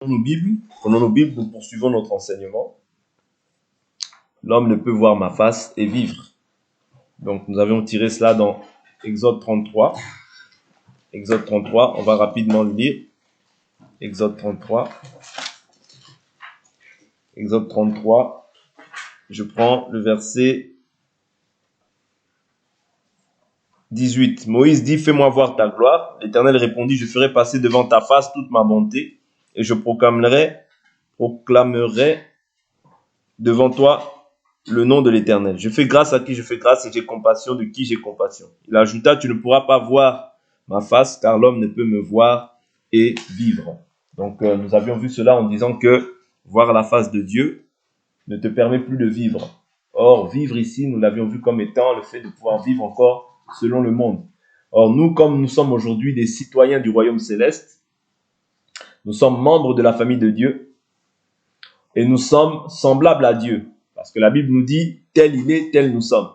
Prenons nos Bibles, nous poursuivons notre enseignement. L'homme ne peut voir ma face et vivre. Donc nous avions tiré cela dans Exode 33. Exode 33, on va rapidement le lire. Exode 33. Exode 33. Je prends le verset 18. Moïse dit, fais-moi voir ta gloire. L'Éternel répondit, je ferai passer devant ta face toute ma bonté et je proclamerai devant toi le nom de l'Éternel. Je fais grâce à qui je fais grâce et j'ai compassion de qui j'ai compassion. Il ajouta, tu ne pourras pas voir ma face car l'homme ne peut me voir et vivre. Donc nous avions vu cela en disant que voir la face de Dieu ne te permet plus de vivre. Or, vivre ici, nous l'avions vu comme étant le fait de pouvoir vivre encore selon le monde. Or, nous, comme nous sommes aujourd'hui des citoyens du royaume céleste, nous sommes membres de la famille de Dieu et nous sommes semblables à Dieu. Parce que la Bible nous dit, tel il est, tel nous sommes.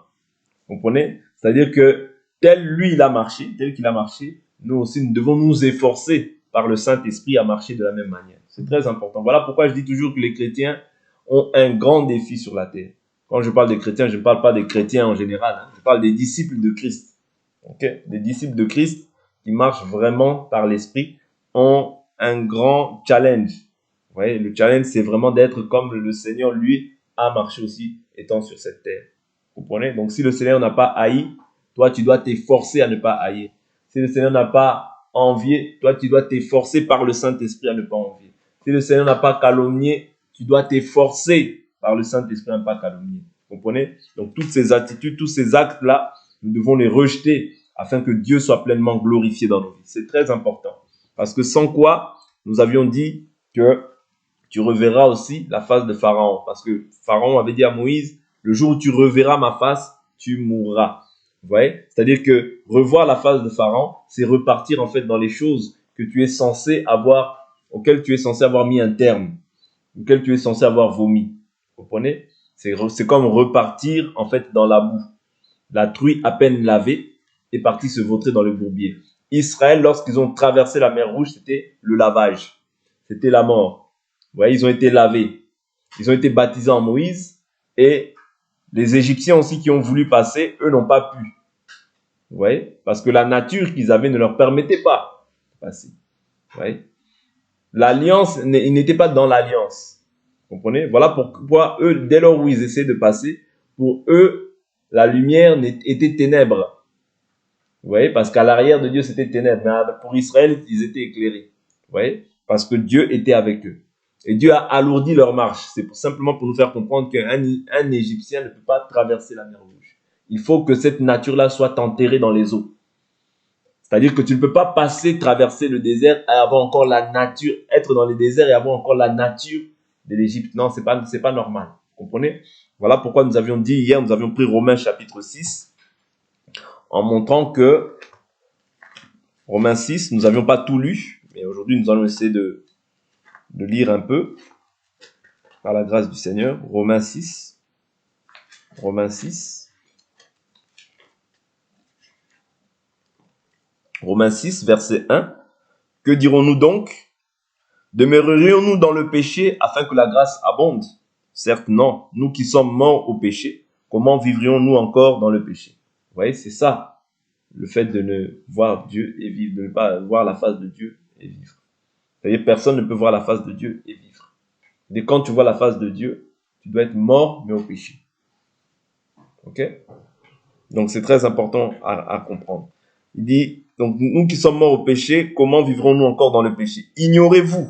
Vous comprenez? C'est-à-dire que tel lui, il a marché, tel qu'il a marché, nous aussi, nous devons nous efforcer par le Saint-Esprit à marcher de la même manière. C'est très important. Voilà pourquoi je dis toujours que les chrétiens ont un grand défi sur la terre. Quand je parle des chrétiens, je ne parle pas des chrétiens en général. Je parle des disciples de Christ. Okay? Des disciples de Christ qui marchent vraiment par l'Esprit ont un grand challenge. Vous voyez, le challenge, c'est vraiment d'être comme le Seigneur, lui, a marché aussi, étant sur cette terre. Vous comprenez? Donc, si le Seigneur n'a pas haï, toi, tu dois t'efforcer à ne pas haïr. Si le Seigneur n'a pas envié, toi, tu dois t'efforcer par le Saint-Esprit à ne pas envier. Si le Seigneur n'a pas calomnié, tu dois t'efforcer par le Saint-Esprit à ne pas calomnier. Vous comprenez? Donc, toutes ces attitudes, tous ces actes-là, nous devons les rejeter afin que Dieu soit pleinement glorifié dans nos vies. C'est très important. Parce que sans quoi, nous avions dit que tu reverras aussi la face de Pharaon. Parce que Pharaon avait dit à Moïse, le jour où tu reverras ma face, tu mourras. Vous voyez? C'est-à-dire que revoir la face de Pharaon, c'est repartir en fait dans les choses que tu es censé avoir, auxquelles tu es censé avoir mis un terme, auxquelles tu es censé avoir vomi. Vous comprenez? C'est comme repartir en fait dans la boue. La truie à peine lavée est partie se vautrer dans le bourbier. Israël, lorsqu'ils ont traversé la mer Rouge, c'était le lavage. C'était la mort. Vous voyez, ils ont été lavés. Ils ont été baptisés en Moïse. Et les Égyptiens aussi qui ont voulu passer, eux n'ont pas pu. Vous voyez? Parce que la nature qu'ils avaient ne leur permettait pas de passer. Vous voyez? L'alliance, ils n'étaient pas dans l'alliance. Vous comprenez? Voilà pourquoi eux, dès lors où ils essaient de passer, pour eux, la lumière était ténèbres. Vous voyez? Parce qu'à l'arrière de Dieu, c'était ténèbres. Mais pour Israël, ils étaient éclairés. Vous voyez? Parce que Dieu était avec eux. Et Dieu a alourdi leur marche. C'est simplement pour nous faire comprendre qu'un Égyptien ne peut pas traverser la mer Rouge. Il faut que cette nature-là soit enterrée dans les eaux. C'est-à-dire que tu ne peux pas traverser le désert et avoir encore la nature, être dans le désert et avoir encore la nature de l'Égypte. Non, c'est pas normal. Vous comprenez? Voilà pourquoi nous avions dit hier, nous avions pris Romains chapitre 6, en montrant que Romains 6, nous n'avions pas tout lu, mais aujourd'hui nous allons essayer de lire un peu, par la grâce du Seigneur. Romains 6. Romains 6. Romains 6, verset 1. Que dirons-nous donc? Demeurerions-nous dans le péché afin que la grâce abonde? Certes, non. Nous qui sommes morts au péché, comment vivrions-nous encore dans le péché? Vous voyez, c'est ça, le fait de ne voir Dieu et vivre, de ne pas voir la face de Dieu et vivre. C'est-à-dire, personne ne peut voir la face de Dieu et vivre. Dès quand tu vois la face de Dieu, tu dois être mort, mais au péché. Ok? Donc, c'est très important à comprendre. Il dit, donc, nous qui sommes morts au péché, comment vivrons-nous encore dans le péché? Ignorez-vous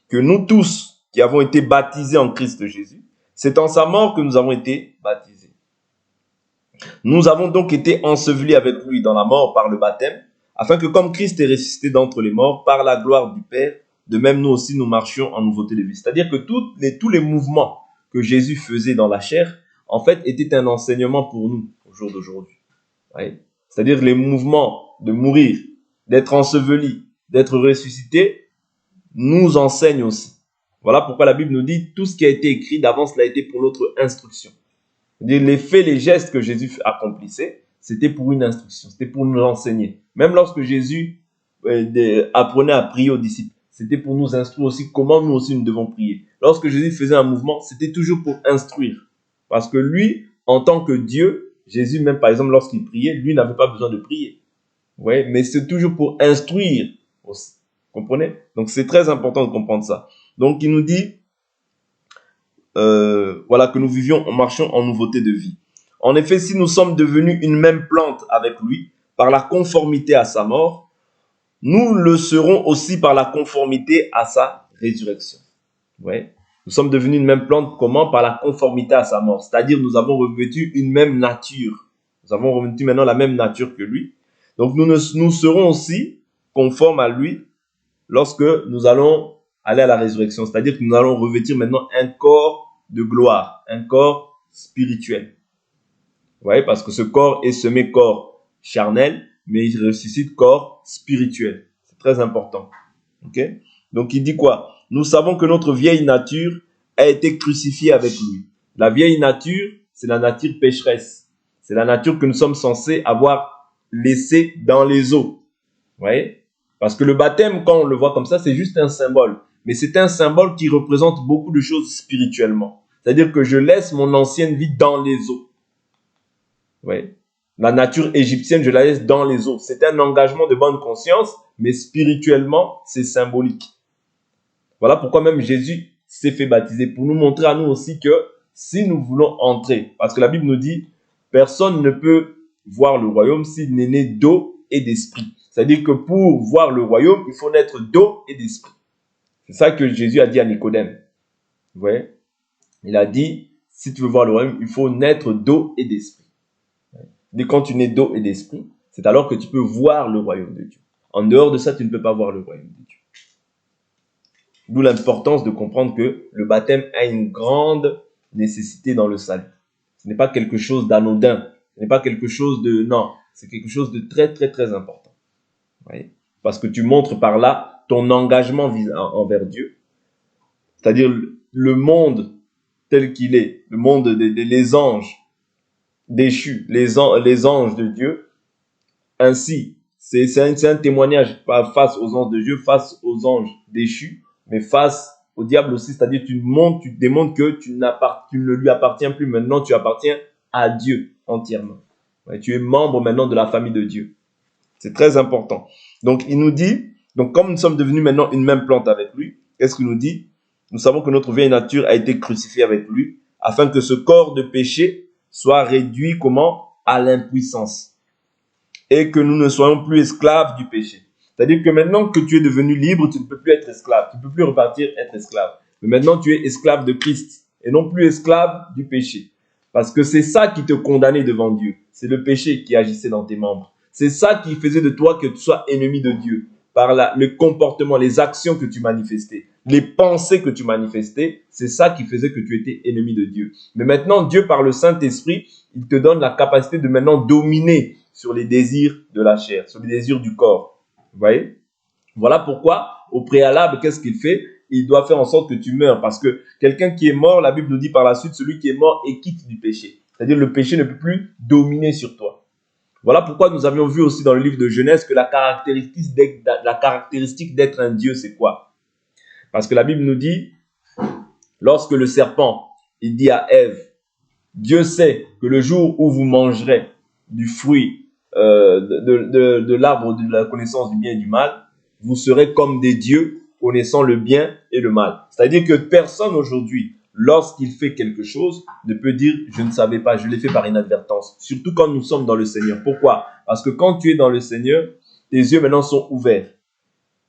que nous tous qui avons été baptisés en Christ Jésus, c'est en sa mort que nous avons été baptisés. Nous avons donc été ensevelis avec lui dans la mort par le baptême, afin que comme Christ est ressuscité d'entre les morts par la gloire du Père, de même nous aussi nous marchions en nouveauté de vie. C'est-à-dire que tous les mouvements que Jésus faisait dans la chair, en fait, étaient un enseignement pour nous au jour d'aujourd'hui. Oui. C'est-à-dire les mouvements de mourir, d'être enseveli, d'être ressuscité, nous enseignent aussi. Voilà pourquoi la Bible nous dit tout ce qui a été écrit d'avance l'a été pour notre instruction. C'est-à-dire les faits, les gestes que Jésus accomplissait, c'était pour une instruction, c'était pour nous enseigner. Même lorsque Jésus apprenait à prier aux disciples, c'était pour nous instruire aussi comment nous aussi nous devons prier. Lorsque Jésus faisait un mouvement, c'était toujours pour instruire. Parce que lui, en tant que Dieu, Jésus même par exemple lorsqu'il priait, lui n'avait pas besoin de prier. Ouais, mais c'est toujours pour instruire aussi. Vous comprenez? Donc c'est très important de comprendre ça. Donc il nous dit, voilà, que nous vivions, marchions en nouveauté de vie. En effet, si nous sommes devenus une même plante avec lui, par la conformité à sa mort, nous le serons aussi par la conformité à sa résurrection. Ouais. Nous sommes devenus une même plante, comment? Par la conformité à sa mort. C'est-à-dire, nous avons revêtu une même nature. Nous avons revêtu maintenant la même nature que lui. Donc, nous serons aussi conformes à lui lorsque nous allons aller à la résurrection. C'est-à-dire que nous allons revêtir maintenant un corps de gloire, un corps spirituel. Vous voyez, parce que ce corps est semé corps charnel, mais il ressuscite corps spirituel. C'est très important. Ok? Donc il dit quoi? Nous savons que notre vieille nature a été crucifiée avec lui. La vieille nature, c'est la nature pécheresse. C'est la nature que nous sommes censés avoir laissée dans les eaux. Vous voyez? Parce que le baptême, quand on le voit comme ça, c'est juste un symbole. Mais c'est un symbole qui représente beaucoup de choses spirituellement. C'est-à-dire que je laisse mon ancienne vie dans les eaux. Ouais. La nature égyptienne, je la laisse dans les eaux. C'est un engagement de bonne conscience, mais spirituellement, c'est symbolique. Voilà pourquoi même Jésus s'est fait baptiser, pour nous montrer à nous aussi que si nous voulons entrer, parce que la Bible nous dit, personne ne peut voir le royaume s'il n'est né d'eau et d'esprit. C'est-à-dire que pour voir le royaume, il faut naître d'eau et d'esprit. C'est ça que Jésus a dit à Nicodème. Vous voyez? Il a dit, si tu veux voir le royaume, il faut naître d'eau et d'esprit. Dès quand tu nais d'eau et d'esprit, c'est alors que tu peux voir le royaume de Dieu. En dehors de ça, tu ne peux pas voir le royaume de Dieu. D'où l'importance de comprendre que le baptême a une grande nécessité dans le salut. Ce n'est pas quelque chose d'anodin. Ce n'est pas quelque chose de... Non, c'est quelque chose de très, très, très important. Vous voyez? Parce que tu montres par là ton engagement envers Dieu. C'est-à-dire le monde tel qu'il est, le monde des anges, déchus, les anges de Dieu, ainsi, c'est un témoignage, pas face aux anges de Dieu, face aux anges déchus, mais face au diable aussi, c'est-à-dire tu démontres que tu ne lui appartiens plus, maintenant tu appartiens à Dieu entièrement. Ouais, tu es membre maintenant de la famille de Dieu. C'est très important. Donc il nous dit, donc comme nous sommes devenus maintenant une même plante avec lui, qu'est-ce qu'il nous dit? Nous savons que notre vieille nature a été crucifiée avec lui, afin que ce corps de péché soit réduit comment? À l'impuissance. Et que nous ne soyons plus esclaves du péché. C'est-à-dire que maintenant que tu es devenu libre, tu ne peux plus être esclave. Tu ne peux plus repartir être esclave. Mais maintenant, tu es esclave de Christ et non plus esclave du péché. Parce que c'est ça qui te condamnait devant Dieu. C'est le péché qui agissait dans tes membres. C'est ça qui faisait de toi que tu sois ennemi de Dieu. Par le comportement, les actions que tu manifestais, les pensées que tu manifestais, c'est ça qui faisait que tu étais ennemi de Dieu. Mais maintenant, Dieu, par le Saint-Esprit, il te donne la capacité de maintenant dominer sur les désirs de la chair, sur les désirs du corps. Vous voyez? Voilà pourquoi, au préalable, qu'est-ce qu'il fait? Il doit faire en sorte que tu meurs. Parce que quelqu'un qui est mort, la Bible nous dit par la suite, celui qui est mort est quitte du péché. C'est-à-dire le péché ne peut plus dominer sur toi. Voilà pourquoi nous avions vu aussi dans le livre de Genèse que la caractéristique d'être un Dieu, c'est quoi? Parce que la Bible nous dit, lorsque le serpent, il dit à Ève, Dieu sait que le jour où vous mangerez du fruit de l'arbre de la connaissance du bien et du mal, vous serez comme des dieux connaissant le bien et le mal. C'est-à-dire que personne aujourd'hui, lorsqu'il fait quelque chose, ne peut dire « je ne savais pas, je l'ai fait par inadvertance ». Surtout quand nous sommes dans le Seigneur. Pourquoi? Parce que quand tu es dans le Seigneur, tes yeux maintenant sont ouverts.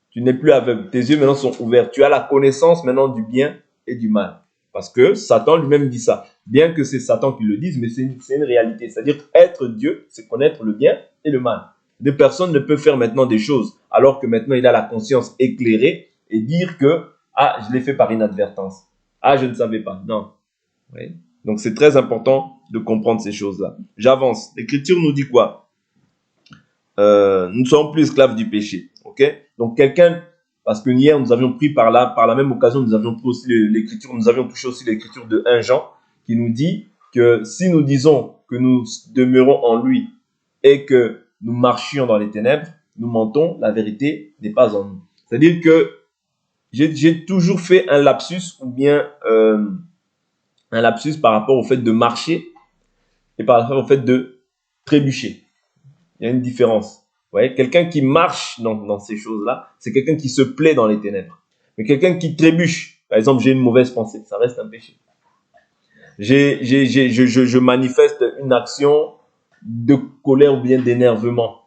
Tu n'es plus aveugle, tes yeux maintenant sont ouverts. Tu as la connaissance maintenant du bien et du mal. Parce que Satan lui-même dit ça. Bien que c'est Satan qui le dise, mais c'est une réalité. C'est-à-dire être Dieu, c'est connaître le bien et le mal. Des personnes ne peuvent faire maintenant des choses, alors que maintenant il a la conscience éclairée et dire que « ah, je l'ai fait par inadvertance ». Ah, je ne savais pas. Non. Oui. Donc, c'est très important de comprendre ces choses-là. J'avance. L'Écriture nous dit quoi? Nous ne sommes plus esclaves du péché. Ok? Donc, quelqu'un, parce que hier, nous avions pris par la même occasion, nous avions pris aussi l'Écriture, nous avions touché aussi l'Écriture de 1 Jean, qui nous dit que si nous disons que nous demeurons en lui et que nous marchions dans les ténèbres, nous mentons, la vérité n'est pas en nous. C'est-à-dire que j'ai toujours fait un lapsus ou bien un lapsus par rapport au fait de marcher et par rapport au fait de trébucher. Il y a une différence. Vous voyez, quelqu'un qui marche dans ces choses-là, c'est quelqu'un qui se plaît dans les ténèbres. Mais quelqu'un qui trébuche, par exemple, j'ai une mauvaise pensée, ça reste un péché. Je manifeste une action de colère ou bien d'énervement.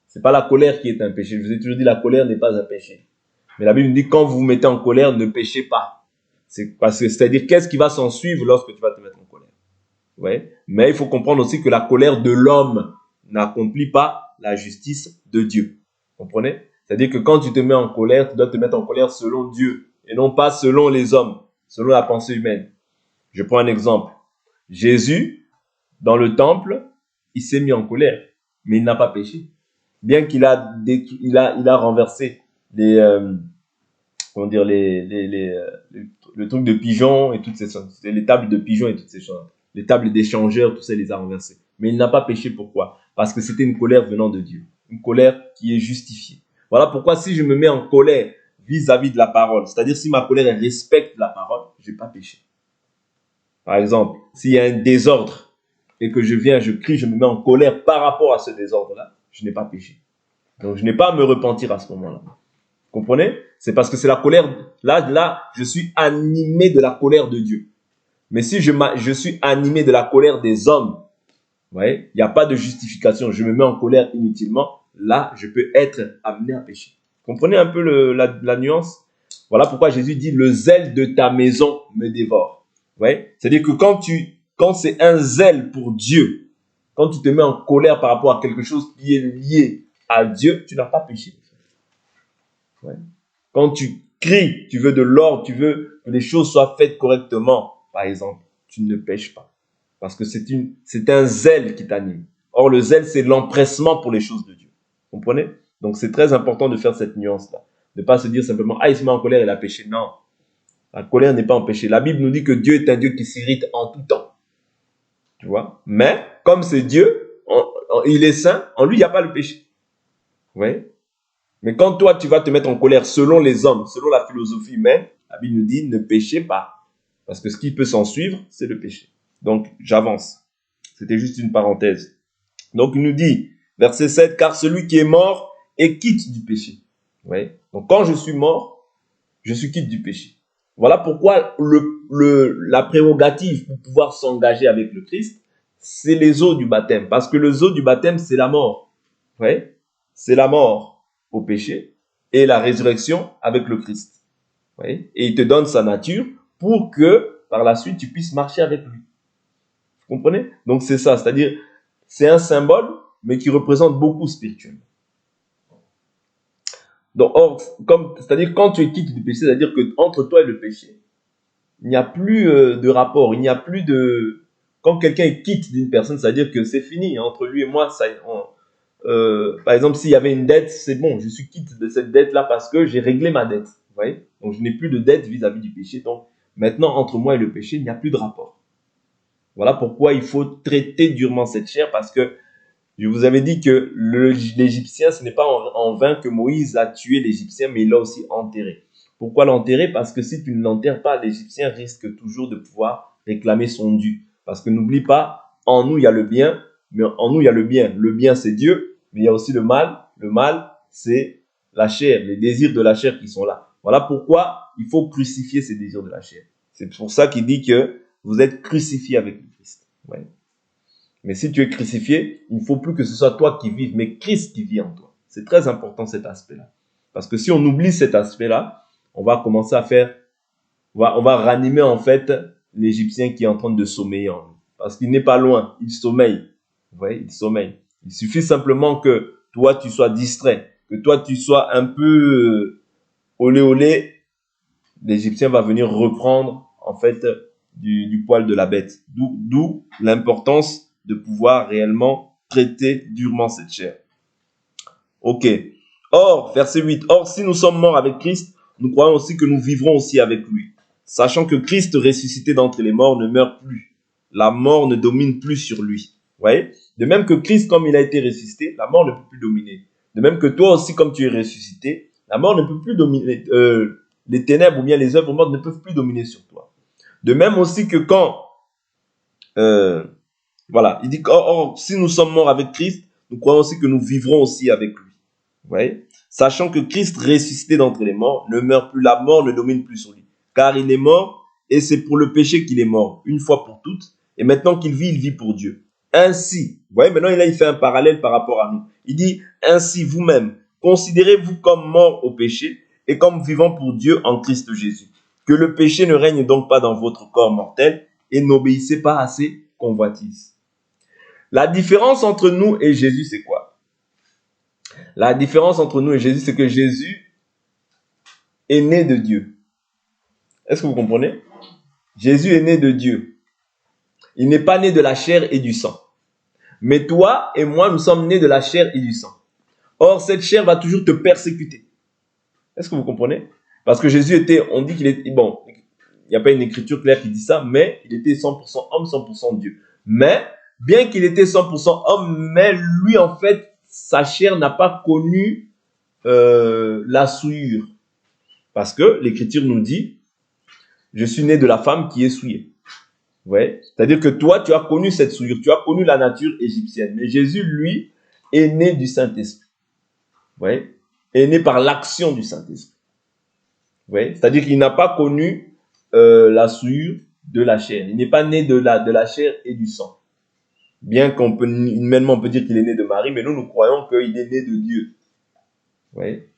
C'est pas la colère qui est un péché. Je vous ai toujours dit, la colère n'est pas un péché. Mais la Bible nous dit, quand vous vous mettez en colère, ne péchez pas. C'est-à-dire, qu'est-ce qui va s'en suivre lorsque tu vas te mettre en colère? Ouais. Mais il faut comprendre aussi que la colère de l'homme n'accomplit pas la justice de Dieu. Vous comprenez? C'est-à-dire que quand tu te mets en colère, tu dois te mettre en colère selon Dieu et non pas selon les hommes, selon la pensée humaine. Je prends un exemple. Jésus, dans le temple, il s'est mis en colère, mais il n'a pas péché. Bien qu'il a, il a renversé les, comment dire, le truc de pigeons et toutes ces choses, les tables de pigeons et toutes ces choses, les tables d'échangeurs, tout ça, il les a renversées. Mais il n'a pas péché. Pourquoi? Parce que c'était une colère venant de Dieu, une colère qui est justifiée. Voilà pourquoi si je me mets en colère vis-à-vis de la parole, c'est-à-dire si ma colère elle respecte la parole, je n'ai pas péché. Par exemple, s'il y a un désordre et que je viens, je crie, je me mets en colère par rapport à ce désordre-là, je n'ai pas péché. Donc je n'ai pas à me repentir à ce moment-là. Vous comprenez? C'est parce que c'est la colère. Là, je suis animé de la colère de Dieu. Mais si je suis animé de la colère des hommes, vous voyez, il n'y a pas de justification. Je me mets en colère inutilement. Là, je peux être amené à pécher. Comprenez un peu la nuance? Voilà pourquoi Jésus dit, le zèle de ta maison me dévore. Vous voyez? C'est-à-dire que quand c'est un zèle pour Dieu, quand tu te mets en colère par rapport à quelque chose qui est lié à Dieu, tu n'as pas péché. Ouais. Quand tu cries, tu veux de l'ordre, tu veux que les choses soient faites correctement, par exemple, tu ne pêches pas. Parce que c'est un zèle qui t'anime. Or, le zèle, c'est l'empressement pour les choses de Dieu. Vous comprenez? Donc, c'est très important de faire cette nuance-là. Ne pas se dire simplement, ah, il se met en colère, il a péché. Non. La colère n'est pas en péché. La Bible nous dit que Dieu est un Dieu qui s'irrite en tout temps. Tu vois? Mais, comme c'est Dieu, il est saint, en lui, il n'y a pas le péché. Vous voyez? Mais quand toi, tu vas te mettre en colère selon les hommes, selon la philosophie humaine, la Bible nous dit ne péchez pas. Parce que ce qui peut s'en suivre, c'est le péché. Donc, j'avance. C'était juste une parenthèse. Donc, il nous dit, verset 7, car celui qui est mort est quitte du péché. Ouais. Donc, quand je suis mort, je suis quitte du péché. Voilà pourquoi la prérogative pour pouvoir s'engager avec le Christ, c'est les eaux du baptême. Parce que les eaux du baptême, c'est la mort. Ouais. C'est la mort au péché et la résurrection avec le Christ. Oui. Et il te donne sa nature pour que par la suite tu puisses marcher avec lui. Vous comprenez? Donc c'est ça, c'est-à-dire c'est un symbole mais qui représente beaucoup spirituellement. Donc c'est-à-dire quand tu es quitte du péché, c'est-à-dire que entre toi et le péché, il n'y a plus de rapport, il n'y a plus de quand quelqu'un est quitte d'une personne, c'est-à-dire que c'est fini entre lui et moi, ça par exemple, s'il y avait une dette, c'est bon, je suis quitte de cette dette-là parce que j'ai réglé ma dette. Vous voyez? Donc, je n'ai plus de dette vis-à-vis du péché. Donc, maintenant, entre moi et le péché, il n'y a plus de rapport. Voilà pourquoi il faut traiter durement cette chair parce que je vous avais dit que l'Égyptien, ce n'est pas en vain que Moïse a tué l'Égyptien, mais il l'a aussi enterré. Pourquoi l'enterrer? Parce que si tu ne l'enterres pas, l'Égyptien risque toujours de pouvoir réclamer son dû. Parce que n'oublie pas, en nous, il y a le bien, mais en nous, il y a le bien. Le bien, c'est Dieu. Mais il y a aussi le mal. Le mal, c'est la chair, les désirs de la chair qui sont là. Voilà pourquoi il faut crucifier ces désirs de la chair. C'est pour ça qu'il dit que vous êtes crucifiés avec le Christ. Ouais. Mais si tu es crucifié, il ne faut plus que ce soit toi qui vives, mais Christ qui vit en toi. C'est très important cet aspect-là. Parce que si on oublie cet aspect-là, on va commencer à faire, on va ranimer en fait l'Égyptien qui est en train de sommeiller en nous. Parce qu'il n'est pas loin, il sommeille. Vous voyez, il sommeille. Il suffit simplement que toi, tu sois distrait, que toi, tu sois un peu olé olé. L'Égyptien va venir reprendre, en fait, du poil de la bête. D'où l'importance de pouvoir réellement traiter durement cette chair. Ok. Or, verset 8. Or, si nous sommes morts avec Christ, nous croyons aussi que nous vivrons aussi avec lui. Sachant que Christ ressuscité d'entre les morts ne meurt plus. La mort ne domine plus sur lui. Vous voyez? De même que Christ, comme il a été ressuscité, la mort ne peut plus dominer. De même que toi aussi, comme tu es ressuscité, la mort ne peut plus dominer. les ténèbres ou bien les œuvres mortes ne peuvent plus dominer sur toi. De même aussi que quand, voilà, il dit que si nous sommes morts avec Christ, nous croyons aussi que nous vivrons aussi avec lui. Vous voyez? Sachant que Christ ressuscité d'entre les morts ne meurt plus, la mort ne domine plus sur lui. Car il est mort et c'est pour le péché qu'il est mort, une fois pour toutes. Et maintenant qu'il vit, il vit pour Dieu. Ainsi, vous voyez, maintenant il fait un parallèle par rapport à nous. Il dit, ainsi vous-même, considérez-vous comme morts au péché et comme vivants pour Dieu en Christ Jésus. Que le péché ne règne donc pas dans votre corps mortel et n'obéissez pas à ses convoitises. La différence entre nous et Jésus, c'est quoi? La différence entre nous et Jésus, c'est que Jésus est né de Dieu. Est-ce que vous comprenez? Jésus est né de Dieu. Il n'est pas né de la chair et du sang. Mais toi et moi, nous sommes nés de la chair et du sang. Or, cette chair va toujours te persécuter. Est-ce que vous comprenez? Parce que Jésus était, on dit qu'il était, bon, il n'y a pas une écriture claire qui dit ça, mais il était 100% homme, 100% Dieu. Mais, bien qu'il était 100% homme, mais lui, en fait, sa chair n'a pas connu la souillure. Parce que l'écriture nous dit, je suis né de la femme qui est souillée. Ouais. C'est-à-dire que toi, tu as connu cette souillure, tu as connu la nature égyptienne. Mais Jésus, lui, est né du Saint-Esprit. Ouais. Est né par l'action du Saint-Esprit. Ouais. C'est-à-dire qu'il n'a pas connu la souillure de la chair. Il n'est pas né de la chair et du sang. Bien qu'on peut, humainement, on peut dire qu'il est né de Marie, mais nous croyons qu'il est né de Dieu. Ouais.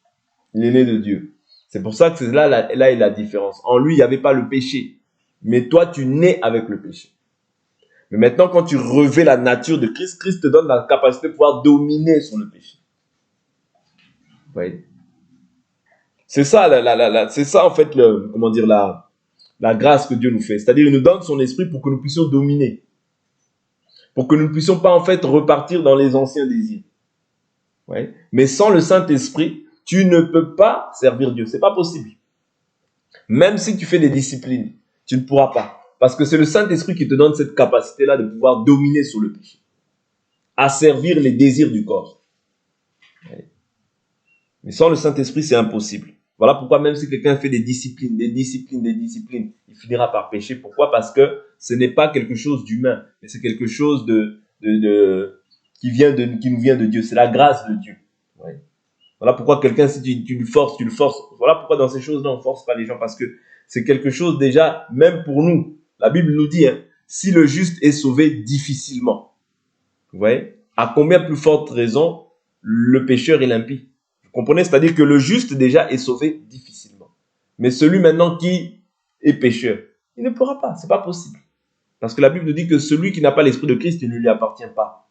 Il est né de Dieu. C'est pour ça que c'est là est la différence. En lui, il n'y avait pas le péché. Mais toi, tu nais avec le péché. Mais maintenant, quand tu revêts la nature de Christ, Christ te donne la capacité de pouvoir dominer sur le péché. Vous voyez? C'est ça, c'est ça en fait, comment dire, la grâce que Dieu nous fait. C'est-à-dire, il nous donne son esprit pour que nous puissions dominer. Pour que nous ne puissions pas en fait repartir dans les anciens désirs. Vous voyez? Mais sans le Saint-Esprit, tu ne peux pas servir Dieu. C'est pas possible. Même si tu fais des disciplines, tu ne pourras pas. Parce que c'est le Saint-Esprit qui te donne cette capacité-là de pouvoir dominer sur le péché. À servir les désirs du corps. Mais sans le Saint-Esprit, c'est impossible. Voilà pourquoi même si quelqu'un fait des disciplines, il finira par pécher. Pourquoi? Parce que ce n'est pas quelque chose d'humain, mais c'est quelque chose qui nous vient de Dieu. C'est la grâce de Dieu. Ouais. Voilà pourquoi quelqu'un, si tu le forces, tu le forces. Voilà pourquoi dans ces choses-là, on ne force pas les gens, parce que c'est quelque chose déjà, même pour nous. La Bible nous dit, hein, si le juste est sauvé difficilement. Vous voyez? À combien plus forte raison le pécheur et l'impie? Vous comprenez? C'est-à-dire que le juste déjà est sauvé difficilement. Mais celui maintenant qui est pécheur, il ne pourra pas. C'est pas possible. Parce que la Bible nous dit que celui qui n'a pas l'esprit de Christ, il ne lui appartient pas.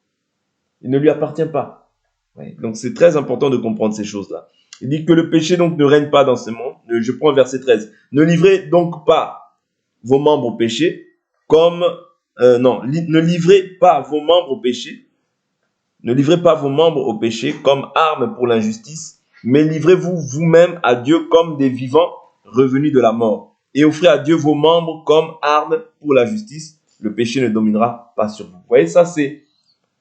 Il ne lui appartient pas. Ouais. Donc c'est très important de comprendre ces choses-là. Il dit que le péché donc ne règne pas dans ce monde. Je prends verset 13. Ne livrez donc pas vos membres au péché comme... ne livrez pas vos membres au péché. Ne livrez pas vos membres au péché comme armes pour l'injustice, mais livrez-vous vous-même à Dieu comme des vivants revenus de la mort. Et offrez à Dieu vos membres comme armes pour la justice. Le péché ne dominera pas sur vous. Vous voyez, ça c'est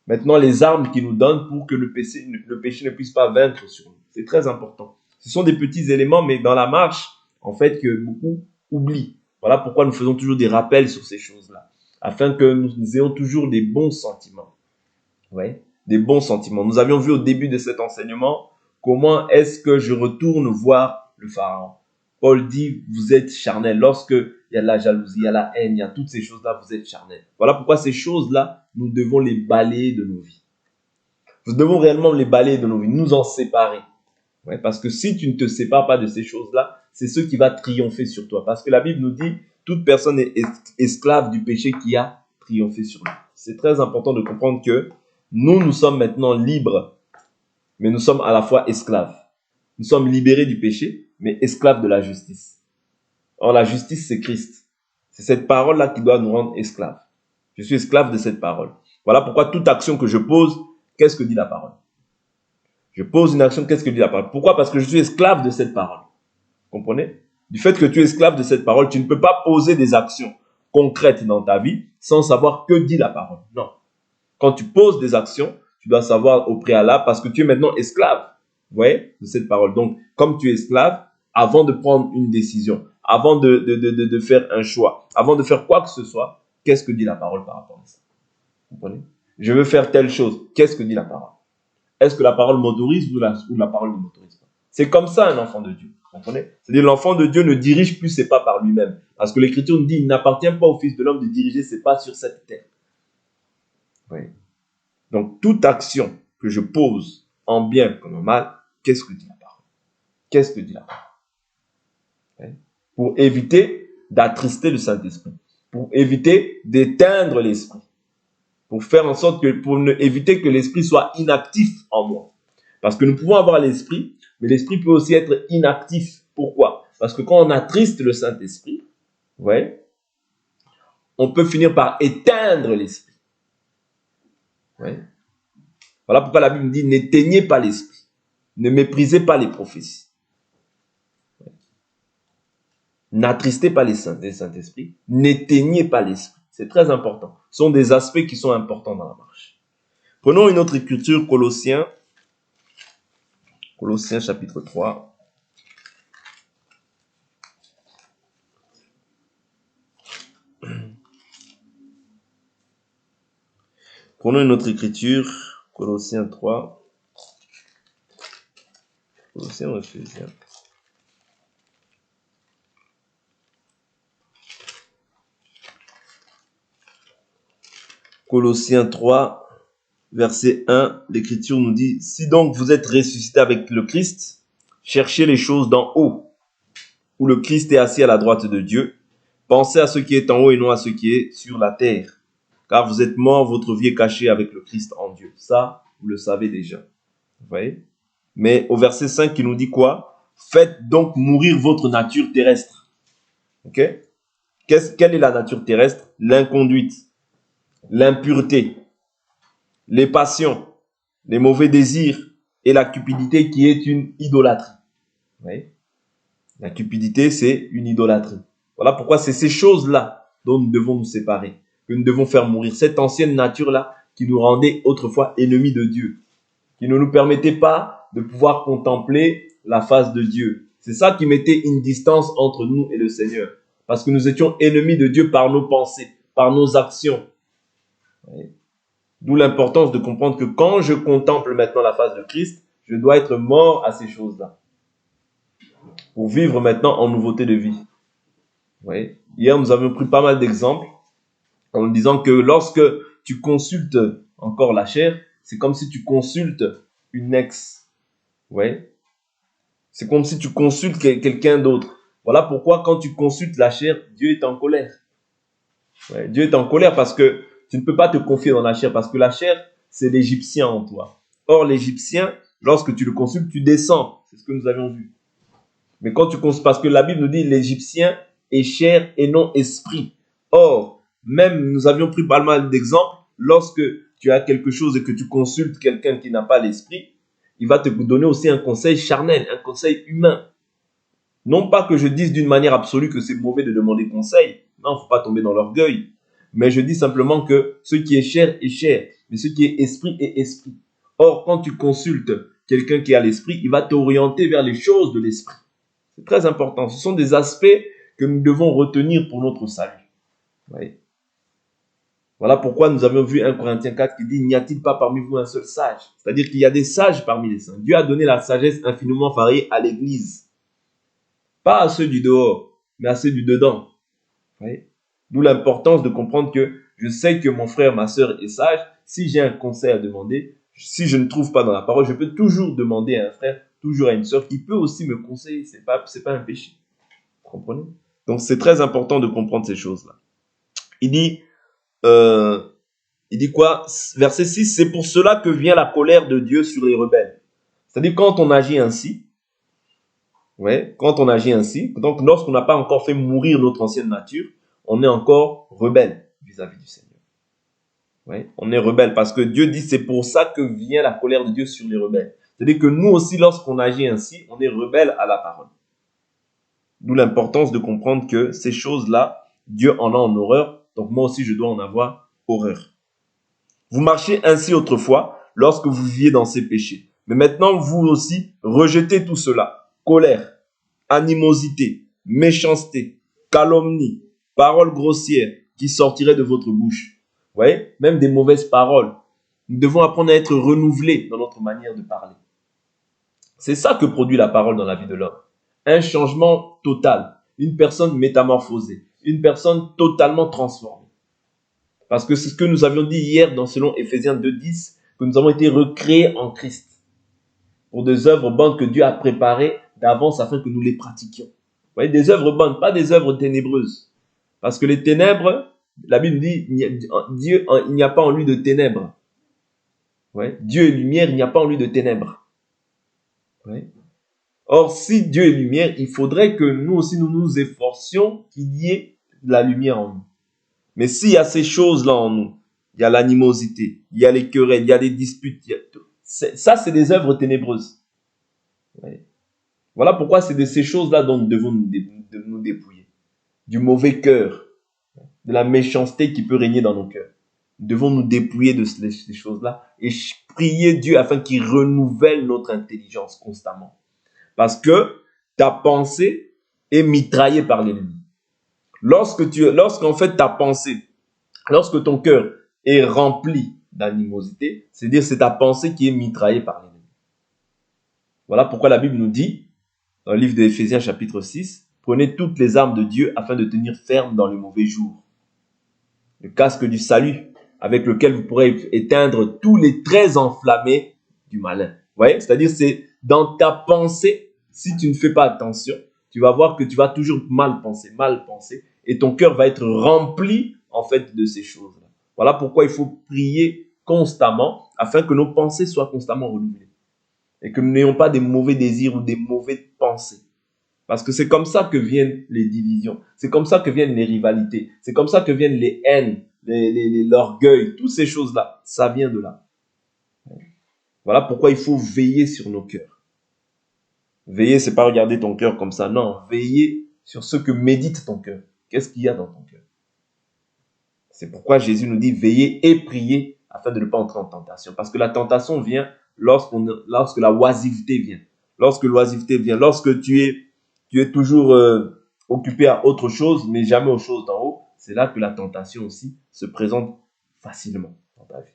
maintenant les armes qu'il nous donne pour que le péché ne puisse pas vaincre sur nous. C'est très important. Ce sont des petits éléments, mais dans la marche, en fait, que beaucoup oublient. Voilà pourquoi nous faisons toujours des rappels sur ces choses-là, afin que nous ayons toujours des bons sentiments. Ouais. Des bons sentiments. Nous avions vu au début de cet enseignement comment est-ce que je retourne voir le Pharaon. Paul dit, vous êtes charnel. Lorsque il y a la jalousie, il y a la haine, il y a toutes ces choses-là, vous êtes charnel. Voilà pourquoi ces choses-là, nous devons les balayer de nos vies. Nous devons réellement les balayer de nos vies, nous en séparer. Ouais, parce que si tu ne te sépares pas de ces choses-là, c'est ce qui va triompher sur toi. Parce que la Bible nous dit, toute personne est esclave du péché qui a triomphé sur lui. C'est très important de comprendre que nous sommes maintenant libres, mais nous sommes à la fois esclaves. Nous sommes libérés du péché, mais esclaves de la justice. Or, la justice, c'est Christ. C'est cette parole-là qui doit nous rendre esclaves. Je suis esclave de cette parole. Voilà pourquoi toute action que je pose, qu'est-ce que dit la parole? Je pose une action, qu'est-ce que dit la parole? Pourquoi? Parce que je suis esclave de cette parole. Vous comprenez? Du fait que tu es esclave de cette parole, tu ne peux pas poser des actions concrètes dans ta vie sans savoir que dit la parole. Non. Quand tu poses des actions, tu dois savoir au préalable parce que tu es maintenant esclave, vous voyez, de cette parole. Donc, comme tu es esclave, avant de prendre une décision, avant de faire un choix, avant de faire quoi que ce soit, qu'est-ce que dit la parole par rapport à ça? Vous comprenez? Je veux faire telle chose, qu'est-ce que dit la parole? Est-ce que la parole m'autorise ou la parole ne m'autorise pas? C'est comme ça un enfant de Dieu. Vous comprenez? C'est-à-dire l'enfant de Dieu ne dirige plus ses pas par lui-même. Parce que l'Écriture nous dit, il n'appartient pas au Fils de l'homme de diriger ses pas sur cette terre. Oui. Donc, toute action que je pose en bien comme en mal, qu'est-ce que dit la parole? Qu'est-ce que dit la parole? Oui. Pour éviter d'attrister le Saint-Esprit. Pour éviter d'éteindre l'Esprit. Pour faire en sorte que, éviter que l'Esprit soit inactif en moi. Parce que nous pouvons avoir l'Esprit, mais l'Esprit peut aussi être inactif. Pourquoi? Parce que quand on attriste le Saint-Esprit, ouais, on peut finir par éteindre l'Esprit. Ouais. Voilà pourquoi la Bible dit, n'éteignez pas l'Esprit. Ne méprisez pas les prophéties. Ouais. N'attristez pas les Saint-Esprit. N'éteignez pas l'Esprit. C'est très important. Ce sont des aspects qui sont importants dans la marche. Prenons une autre écriture, Colossiens chapitre 3. Prenons une autre écriture, Colossiens 3. Colossiens ou Éphésiens? Colossiens 3, verset 1, l'Écriture nous dit, « Si donc vous êtes ressuscité avec le Christ, cherchez les choses d'en haut, où le Christ est assis à la droite de Dieu. Pensez à ce qui est en haut et non à ce qui est sur la terre. Car vous êtes morts, votre vie est cachée avec le Christ en Dieu. » Ça, vous le savez déjà. Vous voyez? Mais au verset 5, il nous dit quoi? « Faites donc mourir votre nature terrestre. » Ok? Quelle est la nature terrestre? L'inconduite, l'impureté, les passions, les mauvais désirs et la cupidité qui est une idolâtrie. Vous voyez? La cupidité, c'est une idolâtrie. Voilà pourquoi c'est ces choses-là dont nous devons nous séparer, que nous devons faire mourir. Cette ancienne nature-là qui nous rendait autrefois ennemis de Dieu, qui ne nous permettait pas de pouvoir contempler la face de Dieu. C'est ça qui mettait une distance entre nous et le Seigneur. Parce que nous étions ennemis de Dieu par nos pensées, par nos actions. Vous voyez? D'où l'importance de comprendre que quand je contemple maintenant la face de Christ, je dois être mort à ces choses-là. Pour vivre maintenant en nouveauté de vie. Vous voyez? Hier, nous avions pris pas mal d'exemples en disant que lorsque tu consultes encore la chair, c'est comme si tu consultes une ex. Vous voyez? C'est comme si tu consultes quelqu'un d'autre. Voilà pourquoi quand tu consultes la chair, Dieu est en colère. Ouais, Dieu est en colère parce que tu ne peux pas te confier dans la chair, parce que la chair, c'est l'Égyptien en toi. Or, l'Égyptien, lorsque tu le consultes, tu descends. C'est ce que nous avions vu. Mais quand tu consultes, parce que la Bible nous dit l'Égyptien est chair et non esprit. Or, même nous avions pris pas mal d'exemples, lorsque tu as quelque chose et que tu consultes quelqu'un qui n'a pas l'esprit, il va te donner aussi un conseil charnel, un conseil humain. Non pas que je dise d'une manière absolue que c'est mauvais de demander conseil. Non, il ne faut pas tomber dans l'orgueil. Mais je dis simplement que ce qui est chair, mais ce qui est esprit est esprit. Or, quand tu consultes quelqu'un qui a l'esprit, il va t'orienter vers les choses de l'esprit. C'est très important. Ce sont des aspects que nous devons retenir pour notre salut. Vous voyez? Voilà pourquoi nous avions vu 1 Corinthiens 4 qui dit « N'y a-t-il pas parmi vous un seul sage ?» C'est-à-dire qu'il y a des sages parmi les saints. Dieu a donné la sagesse infiniment variée à l'Église. Pas à ceux du dehors, mais à ceux du dedans. Vous voyez? D'où l'importance de comprendre que je sais que mon frère, ma soeur est sage. Si j'ai un conseil à demander, si je ne trouve pas dans la parole, je peux toujours demander à un frère, toujours à une soeur qui peut aussi me conseiller. C'est pas un péché. Vous comprenez? Donc c'est très important de comprendre ces choses-là. Il dit quoi? Verset 6, c'est pour cela que vient la colère de Dieu sur les rebelles. C'est-à-dire quand on agit ainsi, ouais, quand on agit ainsi, donc lorsqu'on n'a pas encore fait mourir notre ancienne nature, on est encore rebelle vis-à-vis du Seigneur. Ouais, on est rebelle parce que Dieu dit c'est pour ça que vient la colère de Dieu sur les rebelles. C'est-à-dire que nous aussi, lorsqu'on agit ainsi, on est rebelle à la parole. D'où l'importance de comprendre que ces choses-là, Dieu en a en horreur, donc moi aussi je dois en avoir horreur. Vous marchiez ainsi autrefois lorsque vous viviez dans ces péchés. Mais maintenant, vous aussi, rejetez tout cela. Colère, animosité, méchanceté, calomnie, paroles grossières qui sortiraient de votre bouche. Vous voyez, même des mauvaises paroles. Nous devons apprendre à être renouvelés dans notre manière de parler. C'est ça que produit la parole dans la vie de l'homme. Un changement total, une personne métamorphosée, une personne totalement transformée. Parce que c'est ce que nous avions dit hier selon Éphésiens 2:10, que nous avons été recréés en Christ pour des œuvres bonnes que Dieu a préparées d'avance afin que nous les pratiquions. Vous voyez, des œuvres bonnes, pas des œuvres ténébreuses. Parce que les ténèbres, la Bible dit, Dieu, il n'y a pas en lui de ténèbres. Ouais. Dieu est lumière, il n'y a pas en lui de ténèbres. Ouais. Or, si Dieu est lumière, il faudrait que nous aussi, nous nous efforcions qu'il y ait de la lumière en nous. Mais s'il y a ces choses-là en nous, il y a l'animosité, il y a les querelles, il y a les disputes, ça, c'est des œuvres ténébreuses. Ouais. Voilà pourquoi c'est de ces choses-là dont nous devons nous dépouiller. Du mauvais cœur, de la méchanceté qui peut régner dans nos cœurs. Nous devons nous dépouiller de ces choses-là et prier Dieu afin qu'il renouvelle notre intelligence constamment. Parce que ta pensée est mitraillée par l'ennemi. Lorsqu'en fait ta pensée, lorsque ton cœur est rempli d'animosité, c'est-à-dire c'est ta pensée qui est mitraillée par l'ennemi. Voilà pourquoi la Bible nous dit, dans le livre d'Éphésiens chapitre 6, prenez toutes les armes de Dieu afin de tenir ferme dans le mauvais jour. Le casque du salut avec lequel vous pourrez éteindre tous les traits enflammés du malin. Vous voyez, c'est-à-dire c'est dans ta pensée, si tu ne fais pas attention, tu vas voir que tu vas toujours mal penser, et ton cœur va être rempli en fait de ces choses-là. Voilà pourquoi il faut prier constamment afin que nos pensées soient constamment renouvelées et que nous n'ayons pas des mauvais désirs ou des mauvaises pensées. Parce que c'est comme ça que viennent les divisions, c'est comme ça que viennent les rivalités, c'est comme ça que viennent les haines, l'orgueil, toutes ces choses-là, ça vient de là. Voilà pourquoi il faut veiller sur nos cœurs. Veiller, c'est pas regarder ton cœur comme ça, non, veiller sur ce que médite ton cœur. Qu'est-ce qu'il y a dans ton cœur? C'est pourquoi Jésus nous dit veiller et prier afin de ne pas entrer en tentation. Parce que la tentation vient lorsque la oisiveté vient. Lorsque l'oisiveté vient, lorsque tu es toujours occupé à autre chose, mais jamais aux choses d'en haut, c'est là que la tentation aussi se présente facilement dans ta vie.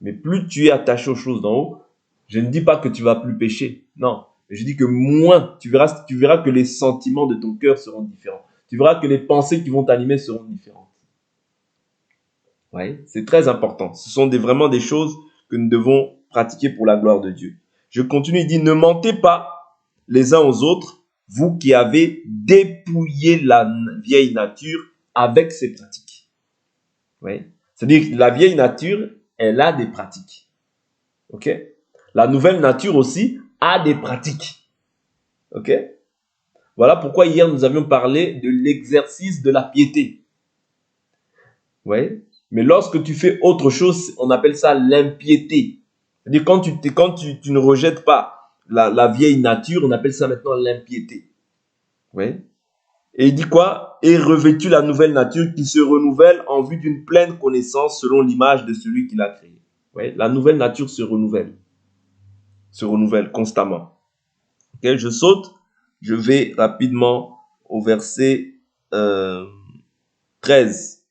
Mais plus tu es attaché aux choses d'en haut, je ne dis pas que tu vas plus pécher, non. Je dis que moins, tu verras que les sentiments de ton cœur seront différents. Tu verras que les pensées qui vont t'animer seront différentes. Ouais, c'est très important. Ce sont vraiment des choses que nous devons pratiquer pour la gloire de Dieu. Je continue, il dit, ne mentez pas les uns aux autres, vous qui avez dépouillé la vieille nature avec ses pratiques. Ouais. C'est-à-dire que la vieille nature, elle a des pratiques. Ok? La nouvelle nature aussi a des pratiques. Ok? Voilà pourquoi hier nous avions parlé de l'exercice de la piété. Ouais. Mais lorsque tu fais autre chose, on appelle ça l'impiété. C'est-à-dire quand tu ne rejettes pas la vieille nature, on appelle ça maintenant l'impiété. Ouais. Et il dit quoi? Et revêtu la nouvelle nature qui se renouvelle en vue d'une pleine connaissance selon l'image de celui qui l'a créée. Ouais. La nouvelle nature se renouvelle constamment. Okay, je saute, je vais rapidement au verset 13.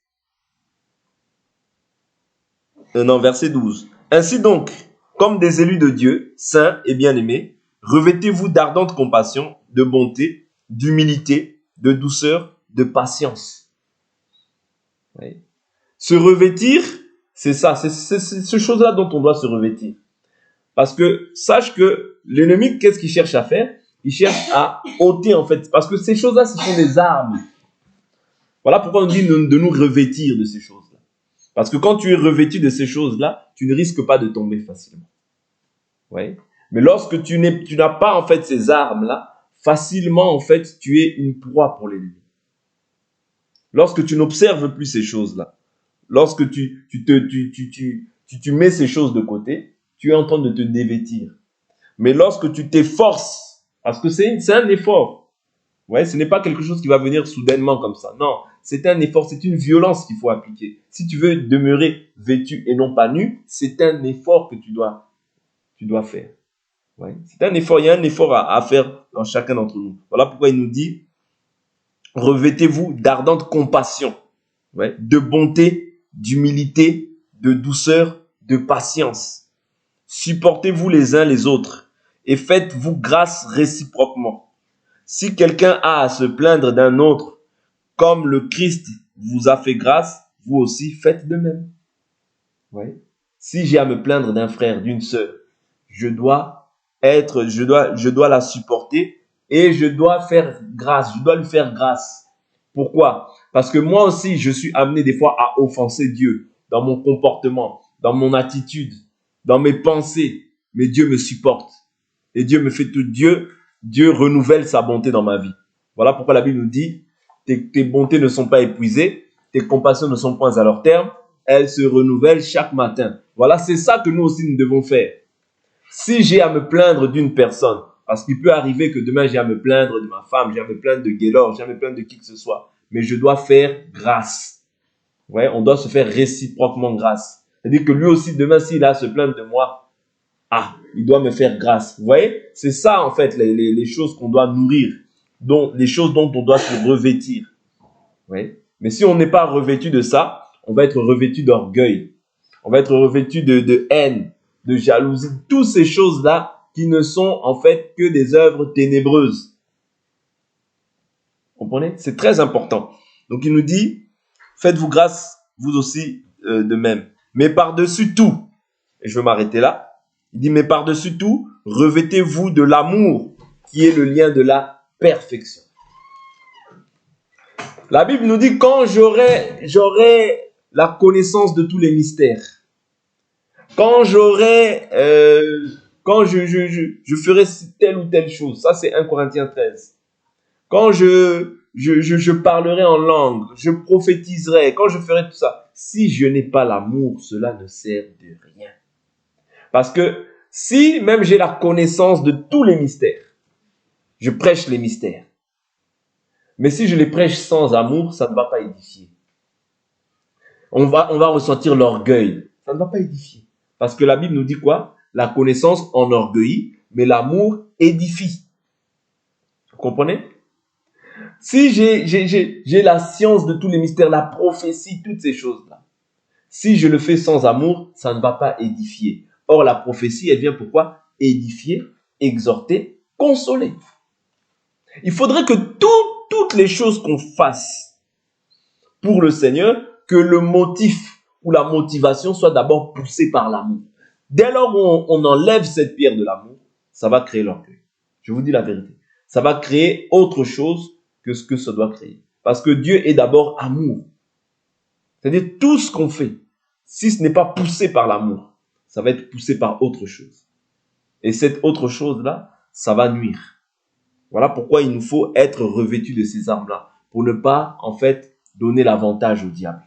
Non, verset 12. Ainsi donc, comme des élus de Dieu, saints et bien-aimés, revêtez-vous d'ardente compassion, de bonté, d'humilité, de douceur, de patience. Oui. Se revêtir, c'est ça, c'est ce chose-là dont on doit se revêtir. Parce que sache que l'ennemi, qu'est-ce qu'il cherche à faire? Il cherche à ôter en fait, parce que ces choses-là, ce sont des armes. Voilà pourquoi on dit de nous revêtir de ces choses-là. Parce que quand tu es revêtu de ces choses-là, tu ne risques pas de tomber facilement. Ouais. Mais lorsque tu n'as pas en fait ces armes-là, facilement en fait tu es une proie pour l'ennemi. Lorsque tu n'observes plus ces choses-là, lorsque tu mets ces choses de côté, tu es en train de te dévêtir. Mais lorsque tu t'efforces, parce que c'est un effort, ouais, ce n'est pas quelque chose qui va venir soudainement comme ça. Non, c'est un effort, c'est une violence qu'il faut appliquer. Si tu veux demeurer vêtu et non pas nu, c'est un effort que tu dois faire. Ouais. C'est un effort, il y a un effort à faire dans chacun d'entre nous. Voilà pourquoi il nous dit, revêtez-vous d'ardente compassion, ouais, de bonté, d'humilité, de douceur, de patience. Supportez-vous les uns les autres et faites-vous grâce réciproquement. Si quelqu'un a à se plaindre d'un autre, comme le Christ vous a fait grâce, vous aussi faites de même. Ouais. Si j'ai à me plaindre d'un frère, d'une sœur, je dois la supporter et je dois faire grâce, je dois lui faire grâce. Pourquoi? Parce que moi aussi, je suis amené des fois à offenser Dieu dans mon comportement, dans mon attitude, dans mes pensées. Mais Dieu me supporte et Dieu me fait tout. Dieu renouvelle sa bonté dans ma vie. Voilà pourquoi la Bible nous dit, tes bontés ne sont pas épuisées, tes compassions ne sont point à leur terme, elles se renouvellent chaque matin. Voilà, c'est ça que nous aussi nous devons faire. Si j'ai à me plaindre d'une personne, parce qu'il peut arriver que demain j'ai à me plaindre de ma femme, j'ai à me plaindre de Gaylor, j'ai à me plaindre de qui que ce soit, mais je dois faire grâce. Ouais, on doit se faire réciproquement grâce. C'est-à-dire que lui aussi, demain, s'il a à se plaindre de moi, il doit me faire grâce. Vous voyez, c'est ça en fait les choses qu'on doit nourrir, les choses dont on doit se revêtir. Ouais. Mais si on n'est pas revêtu de ça, on va être revêtu d'orgueil, on va être revêtu de haine, de jalousie, toutes ces choses-là qui ne sont en fait que des œuvres ténébreuses. Vous comprenez? C'est très important. Donc il nous dit, faites-vous grâce, vous aussi de même. Mais par-dessus tout, et je vais m'arrêter là, il dit, mais par-dessus tout, revêtez-vous de l'amour qui est le lien de la perfection. La Bible nous dit, quand j'aurai la connaissance de tous les mystères, quand je ferai telle ou telle chose, ça c'est 1 Corinthiens 13. Quand je parlerai en langue, je prophétiserai, quand je ferai tout ça, si je n'ai pas l'amour, cela ne sert de rien. Parce que si même j'ai la connaissance de tous les mystères, je prêche les mystères, mais si je les prêche sans amour, ça ne va pas édifier. On va ressentir l'orgueil, ça ne va pas édifier. Parce que la Bible nous dit quoi? La connaissance enorgueillit, mais l'amour édifie. Vous comprenez? Si j'ai la science de tous les mystères, la prophétie, toutes ces choses-là, si je le fais sans amour, ça ne va pas édifier. Or, la prophétie, elle vient pourquoi? Édifier, exhorter, consoler. Il faudrait que toutes les choses qu'on fasse pour le Seigneur, que le motif ou la motivation soit d'abord poussée par l'amour. Dès lors où on enlève cette pierre de l'amour, ça va créer l'orgueil. Je vous dis la vérité. Ça va créer autre chose que ce que ça doit créer. Parce que Dieu est d'abord amour. C'est-à-dire tout ce qu'on fait, si ce n'est pas poussé par l'amour, ça va être poussé par autre chose. Et cette autre chose-là, ça va nuire. Voilà pourquoi il nous faut être revêtus de ces armes-là, pour ne pas, en fait, donner l'avantage au diable.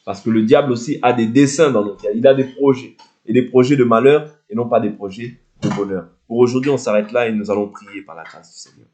Parce que le diable aussi a des desseins dans notre vie, il a des projets, et des projets de malheur, et non pas des projets de bonheur. Pour aujourd'hui, on s'arrête là et nous allons prier par la grâce du Seigneur.